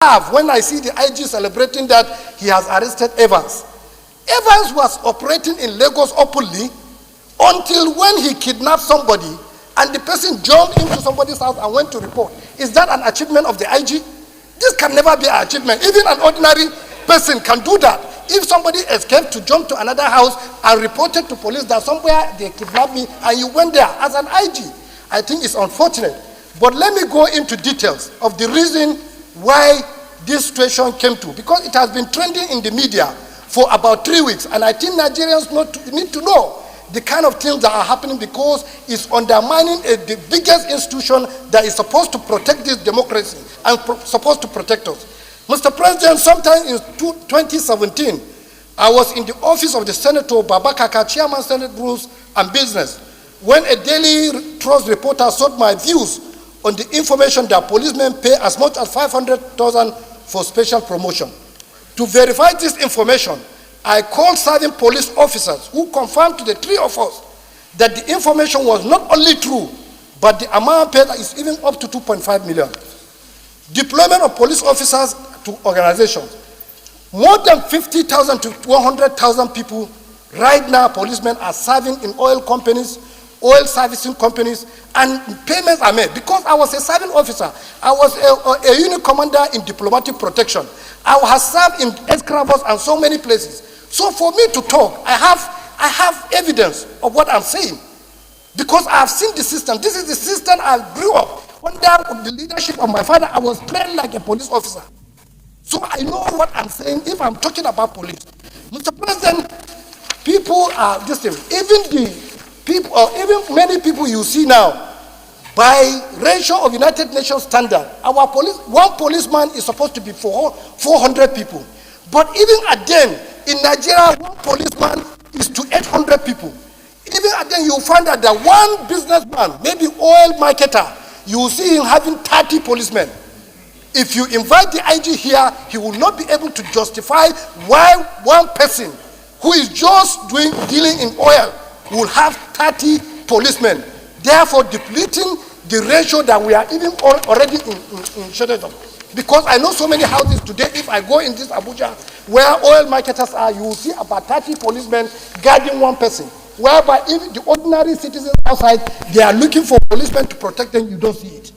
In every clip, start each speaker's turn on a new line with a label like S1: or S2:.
S1: laugh when I see the IG celebrating that he has arrested Evans. Evans was operating in Lagos openly until when he kidnapped somebody and the person jumped into somebody's house and went to report. Is that an achievement of the IG? This can never be an achievement. Even an ordinary person can do that. If somebody escaped to jump to another house and reported to police that somewhere they kidnapped me and you went there as an IG, I think it's unfortunate. But let me go into details of the reason why this situation came to, because it has been trending in the media for about 3 weeks, and I think Nigerians need to know the kind of things that are happening, because it's undermining the biggest institution that is supposed to protect this democracy and supposed to protect us. Mr. President, sometime in 2017, I was in the office of the Senator Babakaka, Chairman Senate Rules and Business, when a Daily Trust reporter sought my views on the information that policemen pay as much as 500,000 for special promotion. To verify this information, I called serving police officers who confirmed to the three of us that the information was not only true, but the amount paid is even up to 2.5 million. Deployment of police officers to organizations. More than 50,000 to 100,000 people right now, policemen are serving in oil companies, oil servicing companies, and payments are made. Because I was a serving officer, I was a unit commander in diplomatic protection. I have served in escravos and so many places. So for me to talk, I have evidence of what I'm saying. Because I have seen the system. This is the system I grew up. Under the leadership of my father, I was trained like a police officer. So I know what I'm saying if I'm talking about police. Mr. President, people are this thing. Even the people, even many people you see now, by ratio of United Nations standard, our police, one policeman is supposed to be for 400 people. But even at then, in Nigeria, one policeman is to 800 people. Even at then, you'll find out that one businessman, maybe oil marketer, you will see him having 30 policemen. If you invite the IG here, he will not be able to justify why one person who is just dealing in oil will have 30 policemen, therefore depleting the ratio that we are even already in shortage of. Because I know so many houses today, if I go in this Abuja, where oil marketers are, you will see about 30 policemen guarding one person. Whereby if the ordinary citizens outside, they are looking for policemen to protect them, you don't see it.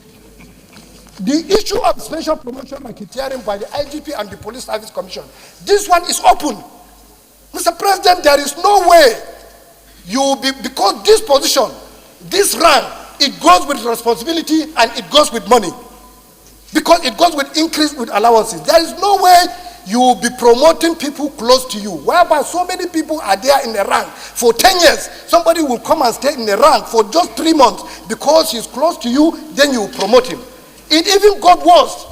S1: The issue of special promotion racketeering by the IGP and the Police Service Commission, this one is open. Mr. President, there is no way you will be, because this position, this rank, it goes with responsibility and it goes with money. Because it goes with increase with allowances. There is no way you will be promoting people close to you, whereby so many people are there in a rank for 10 years. Somebody will come and stay in a rank for just 3 months because he's close to you, then you will promote him. It even got worse.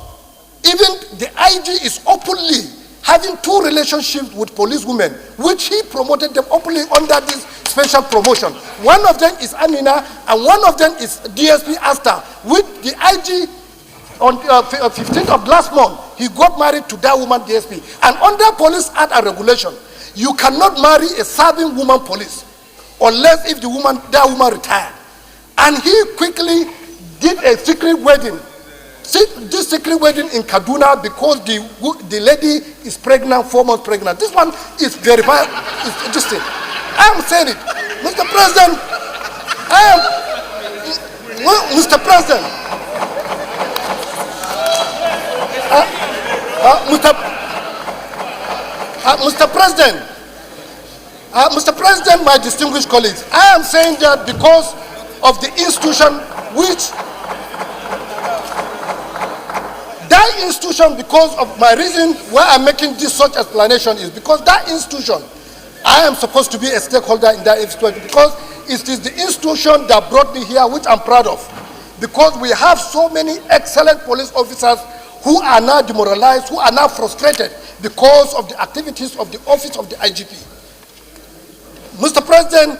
S1: Even the IG is openly having 2 relationships with police women, which he promoted them openly under this special promotion. One of them is Amina, and one of them is DSP Asta, with the IG. On 15th of last month, he got married to that woman DSP. And under Police Act and Regulation, you cannot marry a serving woman police unless if that woman retired. And he quickly did a secret wedding. This secret wedding in Kaduna because the lady is pregnant, 4 months pregnant. This one is verified. It's interesting. I am saying it. Mr. President, Mr. President, Mr. President, my distinguished colleagues, I am saying that because of the institution because of my reason why I'm making this such explanation is because that institution, I am supposed to be a stakeholder in that institution because it is the institution that brought me here, which I'm proud of. Because we have so many excellent police officers who are now demoralized, who are now frustrated because of the activities of the office of the IGP. Mr. President,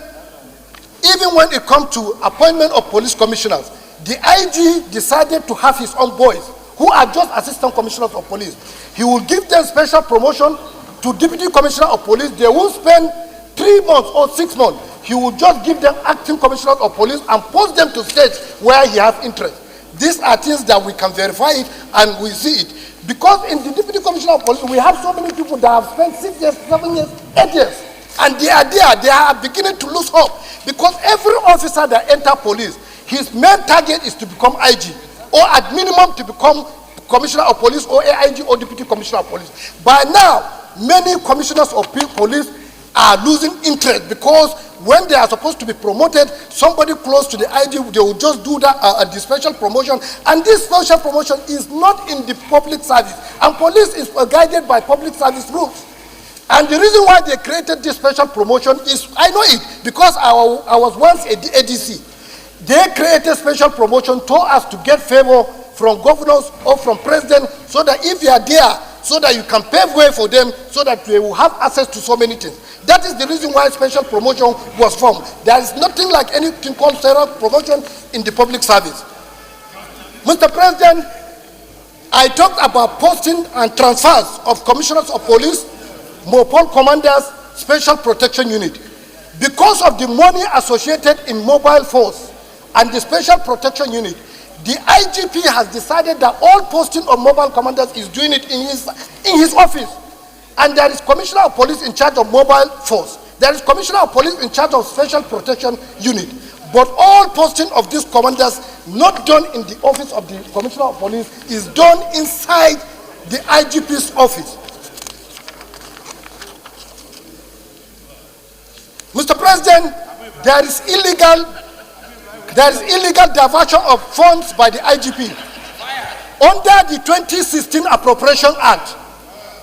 S1: even when it comes to appointment of police commissioners, the IG decided to have his own boys, who are just assistant commissioners of police. He will give them special promotion to deputy commissioner of police. They will spend 3 months or 6 months. He will just give them acting commissioners of police and post them to states where he has interest. These are things that we can verify it and we see it. Because in the Deputy Commissioner of Police, we have so many people that have spent 6 years, 7 years, 8 years. And they are there, they are beginning to lose hope. Because every officer that enters police, his main target is to become IG, or at minimum to become Commissioner of Police, or AIG, or Deputy Commissioner of Police. By now, many commissioners of police are losing interest, because when they are supposed to be promoted, somebody close to the IG, they will just do that the special promotion. And this special promotion is not in the public service. And police is guided by public service rules. And the reason why they created this special promotion is, I know it, because I was once a ADC. They created special promotion to us to get favor from governors or from president, so that if they are there, so that you can pave way for them, so that they will have access to so many things. That is the reason why special promotion was formed. There is nothing like anything called special promotion in the public service. Mr. President, I talked about posting and transfers of commissioners of police, mobile commanders, special protection unit. Because of the money associated in mobile force and the special protection unit, the IGP has decided that all posting of mobile commanders is doing it in his office. And there is Commissioner of Police in charge of mobile force. There is Commissioner of Police in charge of special protection unit. But all posting of these commanders, not done in the office of the Commissioner of Police, is done inside the IGP's office. Mr. President, there is illegal diversion of funds by the IGP. Under the 2016 Appropriation Act,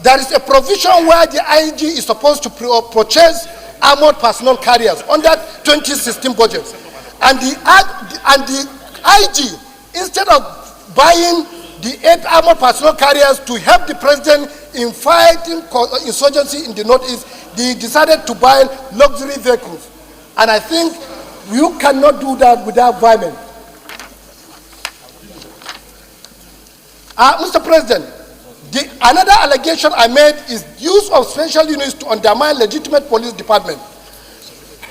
S1: there is a provision where the IG is supposed to purchase armored personnel carriers under 2016 budget. And the IG, instead of buying the 8 armored personnel carriers to help the president in fighting insurgency in the Northeast, they decided to buy luxury vehicles. And I think you cannot do that without violence. Mr. President, another allegation I made is use of special units to undermine legitimate police department.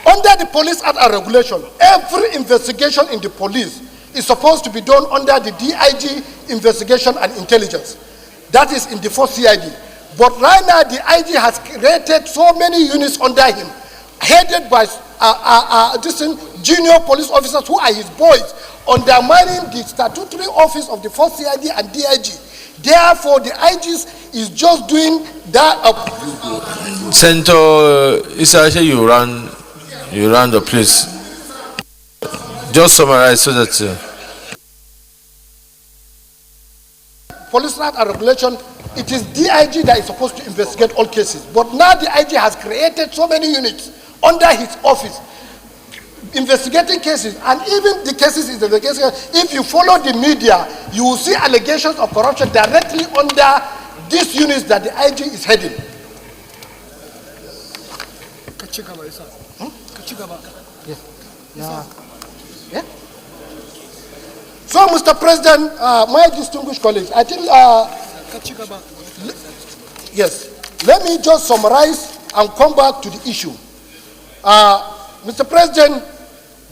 S1: Under the Police Act and Regulation, every investigation in the police is supposed to be done under the DIG Investigation and Intelligence. That is in the 4th CID. But right now, the IG has created so many units under him, headed by junior police officers who are his boys, undermining the statutory office of the 4th CID and DIG. Therefore, the IGs is just doing that.
S2: Senator Isache, you ran the place. Just summarize so that.
S1: Police Act and Regulation, it is DIG that is supposed to investigate all cases. But now the IG has created so many units under his office, investigating cases, and even the cases is the case. If you follow the media, you will see allegations of corruption directly under these units that the IG is heading. Yeah. So, Mr. President, my distinguished colleagues, I think, yes, let me just summarize and come back to the issue. Mr. President,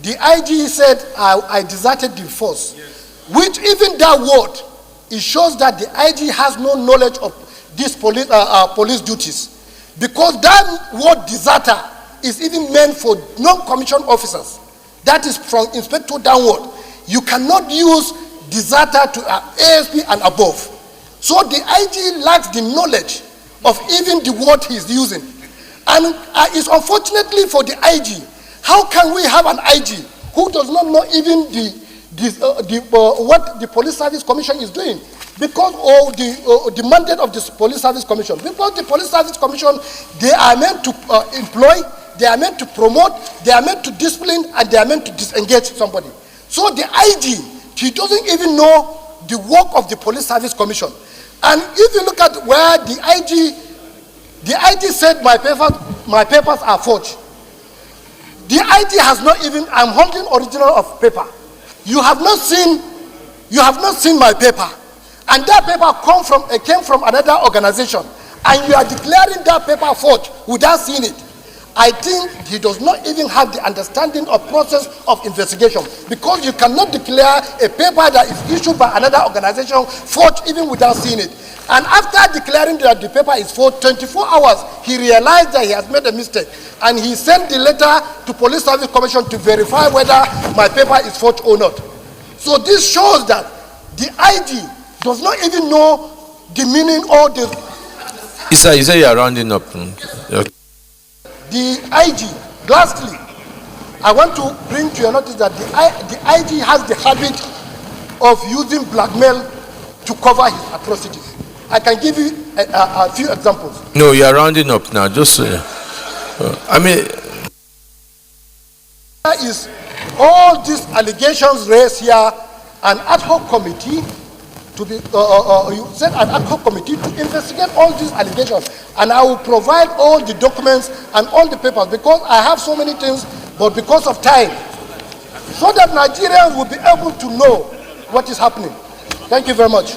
S1: the IG said I deserted the force, which even that word, it shows that the IG has no knowledge of these police duties, because that word deserter is even meant for non-commissioned officers. That is from inspector downward. You cannot use deserter to ASP and above. So the IG lacks the knowledge of even the word he's using. And it's unfortunately for the IG. How can we have an IG who does not know even what the Police Service Commission is doing? Because of the mandate of the Police Service Commission. Because the Police Service Commission, they are meant to employ, they are meant to promote, they are meant to discipline, and they are meant to disengage somebody. So the IG, he doesn't even know the work of the Police Service Commission. And if you look at where the IG said my papers are forged. The IG has not even, I'm holding original of paper. You have not seen my paper. And that paper came from another organization. And you are declaring that paper forged without seeing it. I think he does not even have the understanding of process of investigation, because you cannot declare a paper that is issued by another organization forged even without seeing it. And after declaring that the paper is for 24 hours, he realized that he has made a mistake. And he sent the letter to Police Service Commission to verify whether my paper is forged or not. So this shows that the IG does not even know the meaning or the...
S2: You say you are rounding up.
S1: The IG, lastly, I want to bring to your notice that the IG has the habit of using blackmail to cover his atrocities. I can give you a few examples.
S2: No, you are rounding up now. Just, I mean,
S1: is all these allegations raised here, an ad hoc committee to be, you said an ad hoc committee to investigate all these allegations, and I will provide all the documents and all the papers because I have so many things, but because of time, so that Nigerians will be able to know what is happening. Thank you very much.